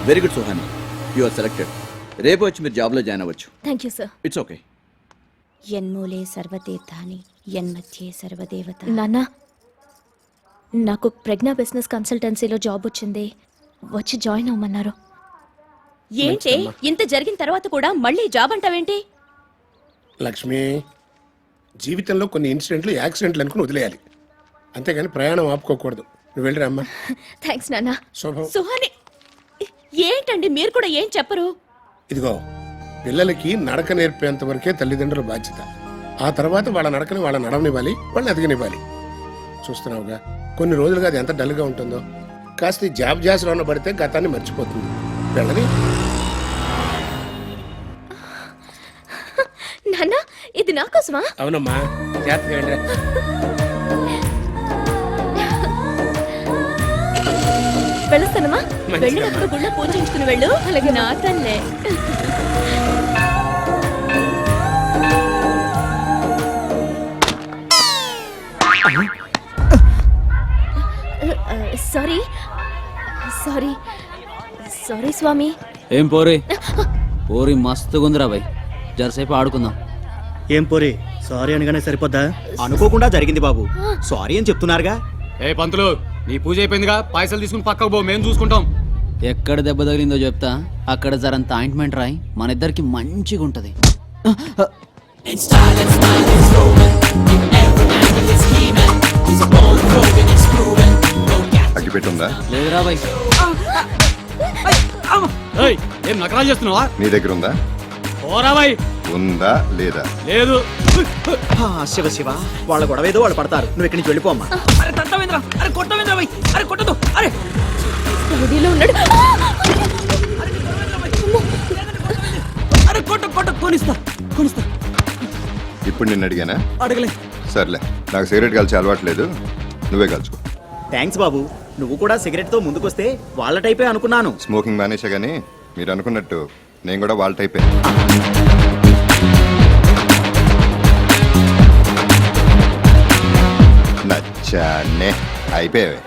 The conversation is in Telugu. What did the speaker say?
Very good Suhani, you are selected. రేపు వచ్చి మీరు జాబ్లో జాయిన్ అవ్వచ్చు. Thank you sir. It's okay. యన్మూలే సర్వతీర్థాని యన్మధ్యే సర్వదేవత. నాన్న, నాకు ప్రజ్ఞా బిజినెస్ కన్సల్టెన్సీలో జాబ్ వచ్చింది, వచ్చి జాయిన్ అవ్వమన్నారు. ఏంటి ఇంత జరిగిన తర్వాత కూడా మళ్ళీ జాబ్ అంటావేంటి? లక్ష్మి, జీవితంలో కొన్ని ఇన్సిడెంట్లు యాక్సిడెంట్లు అనుకుని వదిలేయాలి, అంతేగాని ప్రయాణం ఆపుకోకూడదు. నువ్వు వెళ్ళి రమ్మా. థ్యాంక్స్ నాన్న. శుభం. సుహాని, ఏంటండి మీరు కూడా ఏం చెప్పరు? ఇదిగో, పిల్లలకి నడక నేర్పేంత వరకే తల్లిదండ్రుల బాధ్యత. ఆ తర్వాత వాళ్ళ నడకని వాళ్ళ నడవనివ్వాలి, వాళ్ళని ఎదగనివ్వాలి. చూస్తున్నావుగా కొన్ని రోజులుగా అది ఎంత డల్గా ఉంటుందో. కాస్త ఈ జాబ్ జాస్లో పడితే గతాన్ని మర్చిపోతుంది. వెళ్ళని. నాన్న, ఇది నా కోసమా? అవునమ్మా, జాగ్రత్తగా వెళ్ళరా. వెళ్ళొస్తానమ్మా. వెళ్ళినప్పుడు గుళ్ళ పూజించుకుని వెళ్ళు. అలాగే నా తల్లే. సారీ సారీ సారీ స్వామి. ఏం పోరి పోరి మస్తుగుందిరా భయ్, జరసేపు ఆడుకుందాం. ఏం పోరి, సారీ అనగానే సరిపోద్దా? అనుకోకుండా జరిగింది బాబు, సారీ అని చెప్తున్నారుగా. ఏ పంతులు, నీ పూజ అయిపోయిందిగా, పైసలు తీసుకుని పక్కకు పో, మేము చూసుకుంటాం. ఎక్కడ దెబ్బ తగిలిందో చెప్తా, అక్కడ జరంత ఆయింట్మెంట్ రాయి, మన ఇద్దరికి మంచిగా ఉంటది. అగ్గిపెట్టుందా? లేదురా భయ్. ఏం నకరాలు చేస్తున్నావా? నీ దగ్గర ఉందా? ఓరా భయ్. ఉందా లేదా? లేదు. శివ శివ, వాళ్ళ గొడవ ఏదో వాళ్ళు పడతారు, నువ్వు ఇక్కడి నుంచి వెళ్ళిపోమ్మా. రెడీలో ఉన్నాడు. ఇప్పుడు నిన్ను అడిగానా? అడగలే. సర్లే, నాకు సిగరెట్ కాల్చి అలవాట్లేదు, నువ్వే కాల్చుకో. థ్యాంక్స్ బాబు, నువ్వు కూడా సిగరెట్ తో ముందుకొస్తే వాళ్ళ టైపే అనుకున్నాను. స్మోకింగ్ మానేసా గానీ మీరు అనుకున్నట్టు నేను కూడా వాళ్ళ టైపే. నచ్చానే అయిపోయావే.